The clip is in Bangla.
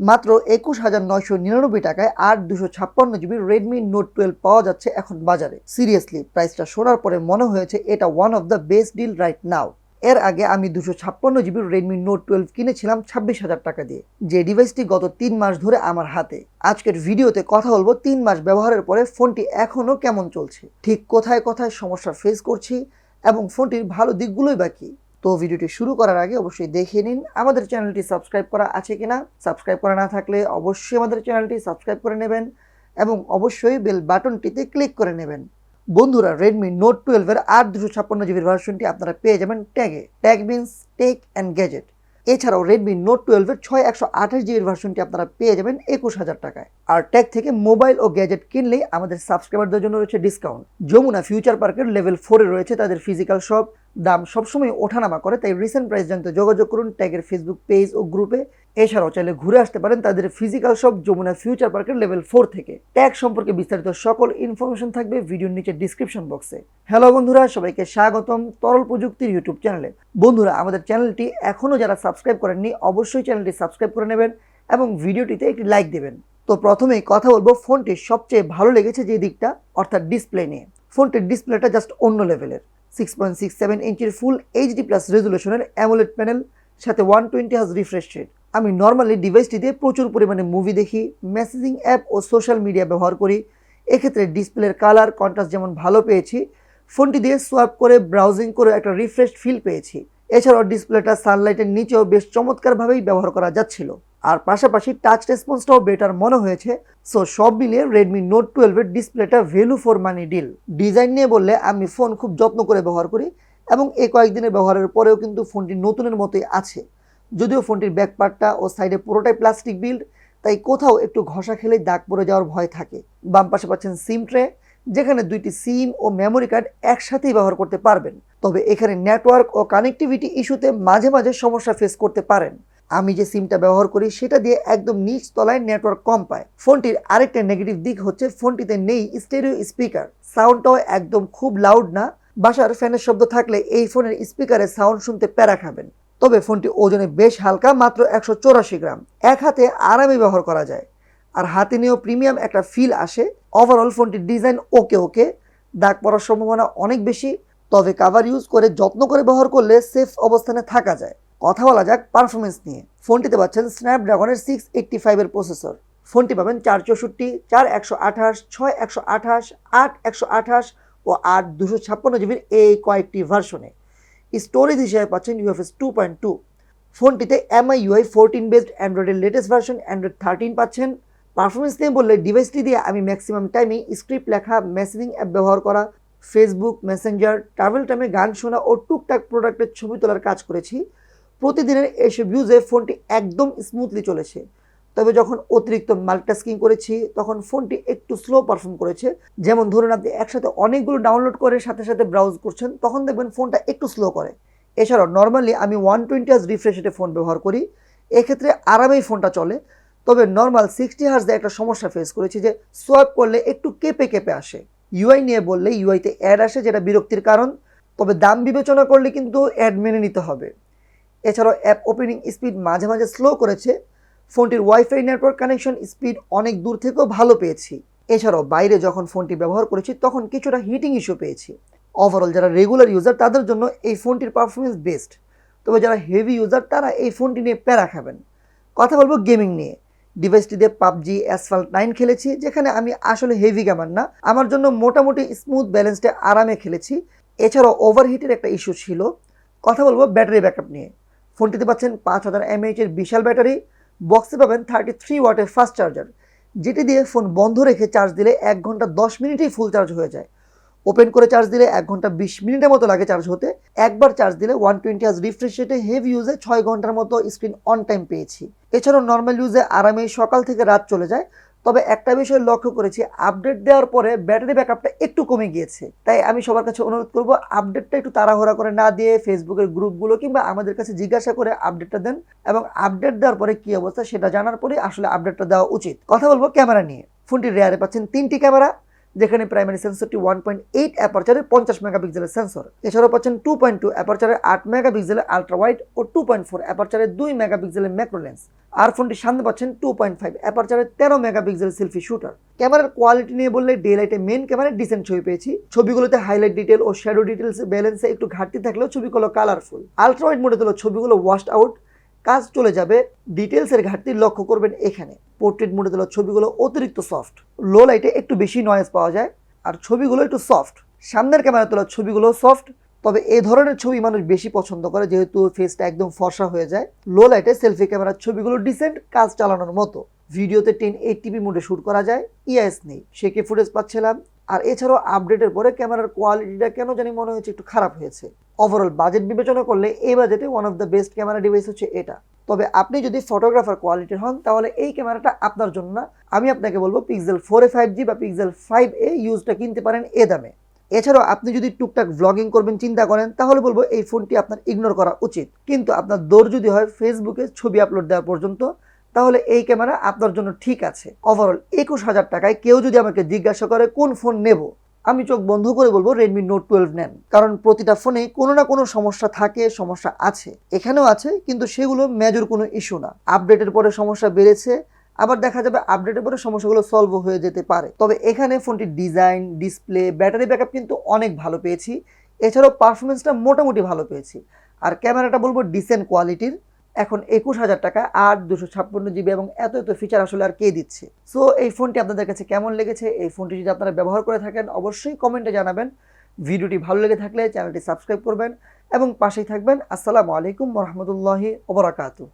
মাত্র 21,999 টাকায় 8 256 GB রেডমি নোট 12 পাওয়া যাচ্ছে এখন বাজারে। সিরিয়াসলি প্রাইসটা শোনার পরে মনে হয়েছে এটা one of the best deal right now. এর আগে আমি 256 GB রেডমি নোট 12 কিনেছিলাম 26,000 টাকা দিয়ে, যে ডিভাইসটি গত 3 মাস ধরে আমার হাতে। আজকের ভিডিওতে কথা বলবো 3 মাস ব্যবহারের পরে ফোনটি এখনো কেমন চলছে, ঠিক কোথায় কোথায় সমস্যা ফেস করছি এবং ফোনটির ভালো দিকগুলোই বাকি। তো ভিডিওটি শুরু করার আগে অবশ্যই দেখে নিন আমাদের চ্যানেলটি সাবস্ক্রাইব করা আছে কিনা। সাবস্ক্রাইব করা না থাকলে অবশ্যই আমাদের চ্যানেলটি সাবস্ক্রাইব করে নেবেন এবং অবশ্যই বেল বাটনটিতে ক্লিক করে নেবেন। বন্ধুরা, রেডমি নোট 12 এর 8 256 GB ভার্সনটি আপনারা পেয়ে যাবেন ট্যাগে। Tag means tech and gadget. এছাড়াও রেডমি নোট 12 এর 6 128 GB ভার্সনটি আপনারা পেয়ে যাবেন 21,000 টাকায়। আর ট্যাগ থেকে মোবাইল ও গ্যাজেট কিনলেই আমাদের সাবস্ক্রাইবারদের জন্য রয়েছে ডিসকাউন্ট। যমুনা ফিউচার পার্কের লেভেল 4-এ রয়েছে তাদের ফিজিক্যাল শপ। দাম সবসময় ওঠানামা করে, তাই রিসেন্ট প্রাইস জানতে যোগাযোগ করুন ট্যাগের ফেসবুক পেজ ও গ্রুপে। এছাড়াও চাইলে ঘুরে আসতে পারেন তাদের ফিজিক্যাল শপ যমুনা ফিউচার পার্কের লেভেল 4 থেকে। ট্যাগ সম্পর্কে বিস্তারিত সকল ইনফরমেশন থাকবে ভিডিওর নিচে ডিসক্রিপশন বক্সে। হ্যালো বন্ধুরা, সবাইকে স্বাগতম তরল প্রযুক্তির ইউটিউব চ্যানেলে। বন্ধুরা, আমাদের চ্যানেলটি এখনও যারা সাবস্ক্রাইব করেননি অবশ্যই চ্যানেলটি সাবস্ক্রাইব করে নেবেন এবং ভিডিওটিতে একটি লাইক দেবেন। তো প্রথমেই কথা বলবো ফোনটির সবচেয়ে ভালো লেগেছে যে দিকটা, অর্থাৎ ডিসপ্লে নিয়ে। ফোনটির ডিসপ্লেটা জাস্ট অন্য লেভেলের। 6.67 ইঞ্চির ফুল এইচডি প্লাস রেজুলেশনের অ্যামোলেড প্যানেল, সাথে 120 হার্জ রিফ্রেশ রেট। আমি নর্মালি ডিভাইসটি দিয়ে প্রচুর পরিমাণে মুভি দেখি, মেসেজিং অ্যাপ ও সোশ্যাল মিডিয়া ব্যবহার করি। এক্ষেত্রে ডিসপ্লের কালার কন্ট্রাস্ট যেমন ভালো পেয়েছি, ফোনটি দিয়ে সোয়াইপ করে ব্রাউজিং করে একটা রিফ্রেশ ফিল পেয়েছি। এছাড়াও ডিসপ্লেটা সানলাইটের নিচেও বেশ চমৎকারভাবেই ব্যবহার করা যাচ্ছিল। আর পাশাপাশি টাচ রেসপন্সটাও বেটার মনে হয়েছে। সো সব মিলিয়ে রেডমি নোট 12 এর ডিসপ্লেটা value for money deal. Design নিয়ে বললে আমি ফোন খুব যত্ন করে ব্যবহার করি এবং এই কয়েকদিনের ব্যবহারের পরেও কিন্তু ফোনটি নতুনের মতোই আছে। যদিও ফোনটির ব্যাক পার্টটা ও সাইডে পুরোটাই প্লাস্টিক বিল্ড, তাই কোথাও একটু ঘষা খেলেই দাগ পড়ে যাওয়ার ভয় থাকে। বাম পাশে পাচ্ছেন সিম ট্রে, যেখানে 2টি সিম ও মেমোরি কার্ড একসাথেই ব্যবহার করতে পারবেন। তবে এখানে নেটওয়ার্ক ও কানেক্টিভিটি ইস্যুতে মাঝে মাঝে সমস্যা ফেস করতে পারেন। আমি যে সিমটা ব্যবহার করি সেটা দিয়ে একদম নিচ তলায় নেটওয়ার্ক কম পায়। ফোনটির আরেকটা নেগেটিভ দিক হচ্ছে ফোনটিতে নেই স্টেরিও স্পিকার। সাউন্ডটাও একদম খুব লাউড না। বাসার ফ্যানের শব্দ থাকলে এই ফোনের স্পিকারে সাউন্ড শুনতে প্যারা খাবেন। তবে ফোনটি ওজনে বেশ হালকা, মাত্র 184 গ্রাম। এক হাতে আরামে ব্যবহার করা যায় আর হাতে নিয়েও প্রিমিয়াম একটা ফিল আসে। ওভারঅল ফোনটির ডিজাইন ওকে, দাগ পড়ার সম্ভাবনা অনেক বেশি, তবে কাভার ইউজ করে যত্ন করে ব্যবহার করলে সেফ অবস্থানে থাকা যায়। কথা বলা যাক পারফরমেন্স নিয়ে। ফোনটিতে পাচ্ছেন স্ন্যাপড্রাগনের 685 এর প্রসেসর। ফোনটি পাবেন 464, 4128, 6128, 8128 ও 8 256 GB এই কয়েকটি ভার্সনে। স্টোরেজ হিসেবে পাচ্ছেন UFS 2.2। ফোনটিতে MIUI 14 বেসড অ্যান্ড্রয়েডের লেটেস্ট ভার্সন অ্যান্ড্রয়েড 13 পাচ্ছেন। পারফরমেন্স নিয়ে বললে ডিভাইসটি দিয়ে আমি ম্যাক্সিমাম টাইমে স্ক্রিপ্ট লেখা, মেসেজিং অ্যাপ ব্যবহার করা, ফেসবুক মেসেঞ্জার, ট্রাভেল টাইমে গান শোনা ও টুকটাক প্রোডাক্টের ছবি তোলার কাজ করেছি। প্রতিদিনের এসব ইউজে ফোনটি একদম স্মুথলি চলেছে। তবে যখন অতিরিক্ত মাল্টিটাস্কিং করেছি তখন ফোনটি একটু স্লো পারফর্ম করেছে। যেমন ধরুন আপনি একসাথে অনেকগুলো ডাউনলোড করে সাথে সাথে ব্রাউজ করছেন, তখন দেখবেন ফোনটা একটু স্লো করে। এছাড়াও নর্মালি আমি 120 হার্জ রিফ্রেশ রেটে ফোন ব্যবহার করি, এক্ষেত্রে আরামেই ফোনটা চলে। তবে নর্মাল 60 হার্জে একটা সমস্যা ফেস করেছি যে সোয়াইপ করলে একটু কেঁপে আসে। ইউআই নিয়ে বললে ইউআইতে অ্যাড আসে, যেটা বিরক্তির কারণ। তবে দাম বিবেচনা করলে কিন্তু অ্যাড মেনে নিতে হবে। এছাড়াও অ্যাপ ওপেনিং স্পিড মাঝে মাঝে স্লো করেছে। ফোনটির ওয়াইফাই নেটওয়ার্ক কানেকশন স্পিড অনেক দূর থেকেও ভালো পেয়েছি। এছাড়াও বাইরে যখন ফোনটি ব্যবহার করেছি তখন কিছুটা হিটিং ইস্যু পেয়েছি। ওভারঅল যারা রেগুলার ইউজার তাদের জন্য এই ফোনটির পারফরমেন্স বেস্ট। তবে যারা হেভি ইউজার তারা এই ফোনটি নিয়ে প্যারা খাবেন। কথা বলবো গেমিং নিয়ে। ডিভাইসটি দিয়ে পাবজি, অ্যাসফাল্ট 9 খেলেছি, যেখানে আমি আসলে হেভি গেমার না। আমার জন্য মোটামুটি স্মুথ ব্যালেন্সডে আরামে খেলেছি। এছাড়াও ওভারহিটের একটা ইস্যু ছিল। কথা বলবো ব্যাটারি ব্যাকআপ নিয়ে। ফোনটিতে পাচ্ছেন 5000 mAh এর বিশাল ব্যাটারি। বক্সে পাবেন 33 ওয়াটের ফাস্ট চার্জার, যেটি দিয়ে ফোন বন্ধ রেখে চার্জ দিলে 1 ঘন্টা 10 মিনিটেই ফুল চার্জ হয়ে যায়। ওপেন করে চার্জ দিলে 1 ঘন্টা 20 মিনিটের মতো লাগে চার্জ হতে। একবার চার্জ দিলে 120 হার্জ রিফ্রেশ রেটে হেভি ইউজে 6 ঘন্টার মতো স্ক্রিন অন টাইম পেয়েছি। এছাড়াও নর্মাল ইউজে আরামেই সকাল থেকে রাত চলে যায়। তবে একটা বিষয় লক্ষ্য করেছি, আপডেট দেওয়ার পরে ব্যাটারি ব্যাকআপটা একটু কমে গিয়েছে। তাই আমি সবার কাছে অনুরোধ করব আপডেটটা একটু তাড়াহুড়া করে না দিয়ে ফেসবুকের গ্রুপগুলো কিংবা আমাদের কাছে জিজ্ঞাসা করে আপডেটটা দেন, এবং আপডেট দেওয়ার পরে কি অবস্থা সেটা জানার পরে আসলে আপডেটটা দেওয়া উচিত। কথা বলবো ক্যামেরা নিয়ে। ফোনটির রেয়ারে পাচ্ছেন 3টি ক্যামেরা, যেখানে প্রাইমারি সেন্সরটি 1.8 অ্যাপারচারের 50 মেগাপিক্সেলের সেন্সর। এছাড়াও পাচ্ছেন 2.2 অ্যাপারচারের 8 মেগাপিক্সেলের আলট্রা ওয়াইড ও 2.4 অ্যাপারচারের 2 মেগাপিক্সেলের ম্যাক্রো লেন্স। আর ফোনটির সামনে পাচ্ছেন 2.5 অ্যাপারচারের 13 মেগাপিক্সেল সেলফি শুটার। ক্যামেরার কোয়ালিটি নিয়ে বললে ডে লাইটে মেন ক্যামেরায় ডিসেন্ট ছবি পেয়েছি। ছবিগুলোতে হাইলাইট ডিটেল ও শ্যাডো ডিটেলস ব্যালেন্সে একটু ঘাটতি থাকলেও ছবিগুলো কালারফুল। আলট্রা ওয়াইড মোডে তোলা ছবিগুলো ওয়াশড আউট, কাজ চলে যাবে, ডিটেলসের ঘাটতি লক্ষ্য করবেন এখানে। পোর্ট্রেট মোডে তোলা ছবিগুলো অতিরিক্ত সফট, লো লাইটে একটু বেশি নয়েজ পাওয়া যায়, আর ছবিগুলো একটু সফট। সামনের ক্যামেরা তোলা ছবিগুলো সফট, তবে এই ধরনের ছবি মানুষ বেশি পছন্দ করে যেহেতু ফেসটা একদম ফর্সা হয়ে যায়। লো লাইটে সেলফি ক্যামেরার ছবিগুলো ডিসেন্ট, কাজ চালানোর মতো। ভিডিওতে 1080p মোডে শ্যুট করা যায়, ইএস নেই, সেকে ফুটেজ পাচ্ছিলাম। আর এছাড়াও আপডেটের পরে ক্যামেরার কোয়ালিটিটা কেন জানি মনে হয়েছে একটু খারাপ হয়েছে। ওভারঅল বাজেট বিবেচনা করলে এই বাজেটে one of the best camera device হচ্ছে এটা। তবে আপনি যদি ফটোগ্রাফার কোয়ালিটির হন তাহলে এই ক্যামেরাটা আপনার জন্য না। আমি আপনাকে বলবো পিক্সেল 4a 5G বা পিক্সেল 5a ইউজটা কিনতে পারেন এ দামে। এছাড়াও আপনি যদি টুকটাক ব্লগিং করবেন চিন্তা করেন তাহলে বলবো এই ফোনটি আপনার ইগনোর করা উচিত। কিন্তু আপনার দৌড় যদি হয় ফেসবুকে ছবি আপলোড দেওয়া পর্যন্ত, তাহলে এই ক্যামেরা আপনার জন্য ঠিক আছে। ওভারঅল 21,000 টাকায় কেউ যদি আমাকে জিজ্ঞাসা করে কোন ফোন নেব, আমি চোখ বন্ধ করে বলবো রেডমি নোট 12 নেন। কারণ প্রতিটা ফোনে কোনো না কোনো সমস্যা থাকে, সমস্যা আছে, এখানেও আছে, কিন্তু সেগুলো মেজর কোনো ইস্যু না। আপডেটের পরে সমস্যা বেড়েছে, আবার দেখা যাবে আপডেটের পরে সমস্যাগুলো সলভ হয়ে যেতে পারে। তবে এখানে ফোনটির ডিজাইন, ডিসপ্লে, ব্যাটারি ব্যাকআপ কিন্তু অনেক ভালো পেয়েছি। এছাড়াও পারফরমেন্সটা মোটামুটি ভালো পেয়েছি। আর ক্যামেরাটা বলবো ডিসেন্ট কোয়ালিটির। এখন 21,000 টাকা 8/256GB এবং এত এত ফিচার আসলে আর কে দিচ্ছে। সো এই ফোনটি আপনাদের কাছে কেমন লেগেছে? এই ফোনটি যদি আপনারা ব্যবহার করে থাকেন অবশ্যই কমেন্টে জানাবেন। ভিডিওটি ভালো লেগে থাকলে চ্যানেলটি সাবস্ক্রাইব করবেন এবং পাশেই থাকবেন। আসসালামু আলাইকুম ওয়া রাহমাতুল্লাহি ওয়া বারাকাতুহু।